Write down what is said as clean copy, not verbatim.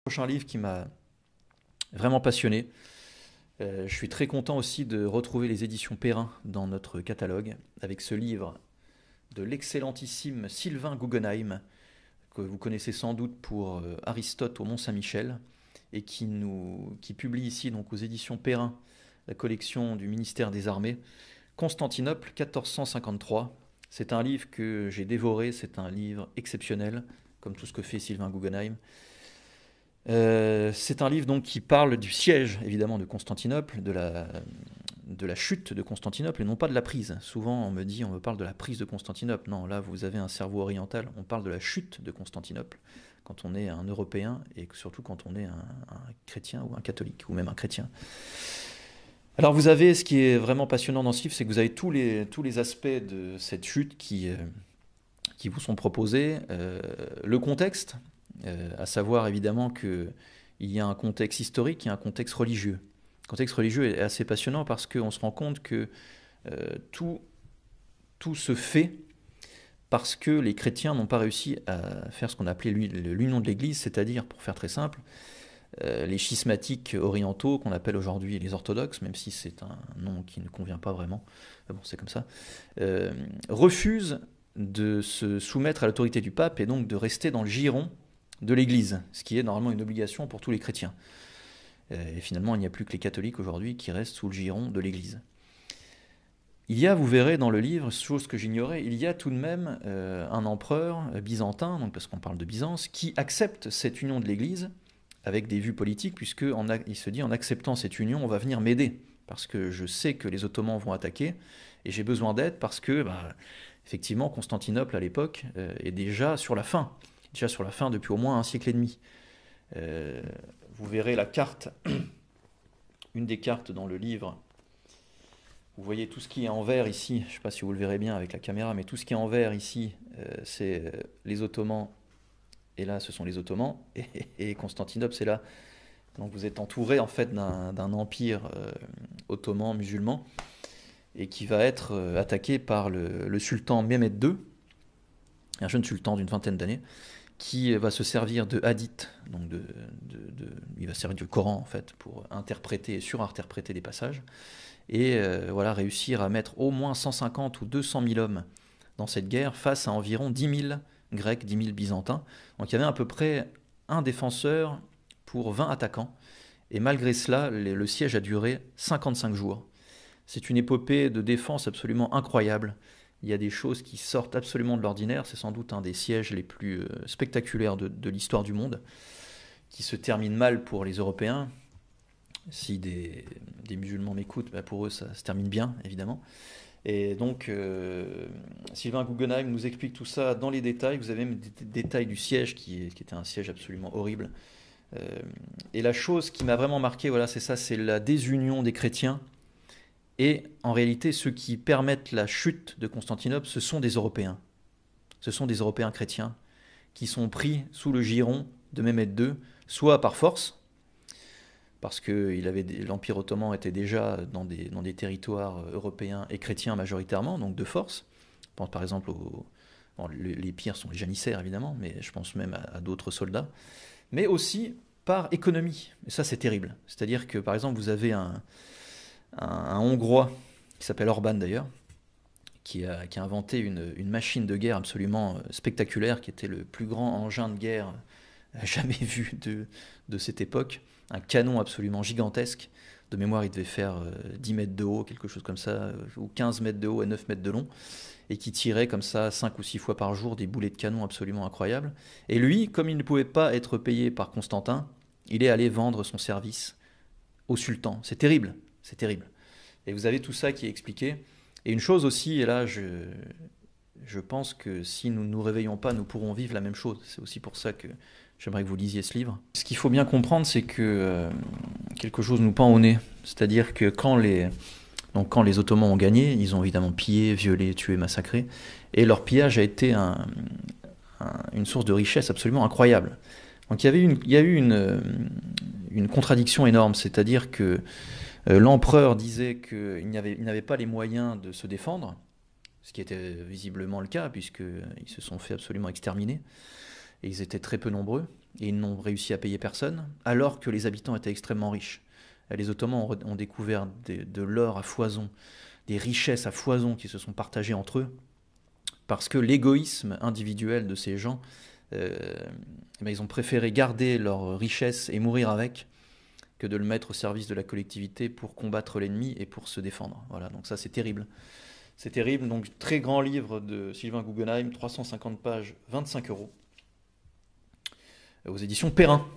Prochain livre qui m'a vraiment passionné. Je suis très content aussi de retrouver les éditions Perrin dans notre catalogue avec ce livre de l'excellentissime Sylvain Guggenheim, que vous connaissez sans doute pour Aristote au Mont-Saint-Michel, et qui publie ici donc aux éditions Perrin la collection du ministère des Armées, Constantinople 1453. C'est un livre que j'ai dévoré, c'est un livre exceptionnel, comme tout ce que fait Sylvain Guggenheim. C'est un livre donc qui parle du siège évidemment de Constantinople, de la chute de Constantinople et non pas de la prise. Souvent on me parle de la prise de Constantinople. Non, là vous avez un cerveau oriental, on parle de la chute de Constantinople quand on est un Européen et surtout quand on est un chrétien ou un catholique ou même un chrétien. Alors vous avez, ce qui est vraiment passionnant dans ce livre, c'est que vous avez tous les aspects de cette chute qui vous sont proposés. Le contexte, à savoir évidemment qu'il y a un contexte historique et un contexte religieux. Le contexte religieux est assez passionnant parce qu'on se rend compte que tout, tout se fait parce que les chrétiens n'ont pas réussi à faire ce qu'on appelait l'union de l'Église, c'est-à-dire, pour faire très simple, les schismatiques orientaux, qu'on appelle aujourd'hui les orthodoxes, même si c'est un nom qui ne convient pas vraiment, mais bon, c'est comme ça, refusent de se soumettre à l'autorité du pape et donc de rester dans le giron de l'Église, ce qui est normalement une obligation pour tous les chrétiens. Et finalement, il n'y a plus que les catholiques aujourd'hui qui restent sous le giron de l'Église. Il y a, vous verrez dans le livre, chose que j'ignorais, il y a tout de même un empereur byzantin, donc parce qu'on parle de Byzance, qui accepte cette union de l'Église avec des vues politiques, puisqu'il se dit en acceptant cette union, on va venir m'aider, parce que je sais que les Ottomans vont attaquer, et j'ai besoin d'aide parce que, effectivement, Constantinople à l'époque est déjà sur la fin depuis au moins un siècle et demi. Vous verrez la carte, une des cartes dans le livre. Vous voyez tout ce qui est en vert ici, je ne sais pas si vous le verrez bien avec la caméra, mais tout ce qui est en vert ici, c'est les Ottomans, et là ce sont les Ottomans, et Constantinople c'est là. Donc vous êtes entouré en fait d'un empire ottoman musulman, et qui va être attaqué par le sultan Mehmed II, un jeune sultan d'une vingtaine d'années, qui va se servir de hadith, donc il va se servir du Coran en fait pour interpréter et surinterpréter des passages, et voilà, réussir à mettre au moins 150 ou 200 000 hommes dans cette guerre face à environ 10 000 Grecs, 10 000 Byzantins. Donc il y avait à peu près un défenseur pour 20 attaquants, et malgré cela, le siège a duré 55 jours. C'est une épopée de défense absolument incroyable. Il y a des choses qui sortent absolument de l'ordinaire. C'est sans doute un des sièges les plus spectaculaires de l'histoire du monde, qui se termine mal pour les Européens. Si des musulmans m'écoutent, pour eux ça se termine bien, évidemment. Et donc, Sylvain Guggenheim nous explique tout ça dans les détails. Vous avez même des détails du siège qui était un siège absolument horrible. Et la chose qui m'a vraiment marqué, voilà, c'est ça, c'est la désunion des chrétiens. Et en réalité, ceux qui permettent la chute de Constantinople, ce sont des Européens. Ce sont des Européens chrétiens qui sont pris sous le giron de Mehmed II, soit par force, parce que l'Empire ottoman était déjà dans des territoires européens et chrétiens majoritairement, donc de force. Je pense par exemple les pires sont les janissaires évidemment, mais je pense même à d'autres soldats. Mais aussi par économie. Et ça c'est terrible. C'est-à-dire que par exemple vous avez un Hongrois qui s'appelle Orban d'ailleurs, qui a inventé une machine de guerre absolument spectaculaire, qui était le plus grand engin de guerre jamais vu de cette époque. Un canon absolument gigantesque. De mémoire, il devait faire 10 mètres de haut, quelque chose comme ça, ou 15 mètres de haut et 9 mètres de long, et qui tirait comme ça 5 ou 6 fois par jour des boulets de canon absolument incroyables. Et lui, comme il ne pouvait pas être payé par Constantin, il est allé vendre son service au sultan. C'est terrible, c'est terrible. Et vous avez tout ça qui est expliqué. Et une chose aussi, et là je pense que si nous ne nous réveillons pas, nous pourrons vivre la même chose. C'est aussi pour ça que j'aimerais que vous lisiez ce livre. Ce qu'il faut bien comprendre, c'est que quelque chose nous pend au nez. C'est-à-dire que quand les Ottomans ont gagné, ils ont évidemment pillé, violé, tué, massacré. Et leur pillage a été une source de richesse absolument incroyable. Donc il y a eu une contradiction énorme. C'est-à-dire que l'empereur disait qu'il n'avait pas les moyens de se défendre, ce qui était visiblement le cas, puisqu'ils se sont fait absolument exterminer, et ils étaient très peu nombreux. et ils n'ont réussi à payer personne, alors que les habitants étaient extrêmement riches. Les Ottomans ont découvert de l'or à foison, des richesses à foison qui se sont partagées entre eux, parce que l'égoïsme individuel de ces gens, ils ont préféré garder leur richesse et mourir avec, que de le mettre au service de la collectivité pour combattre l'ennemi et pour se défendre. Voilà, donc ça c'est terrible. C'est terrible, donc très grand livre de Sylvain Guggenheim, 350 pages, 25 euros, aux éditions Perrin.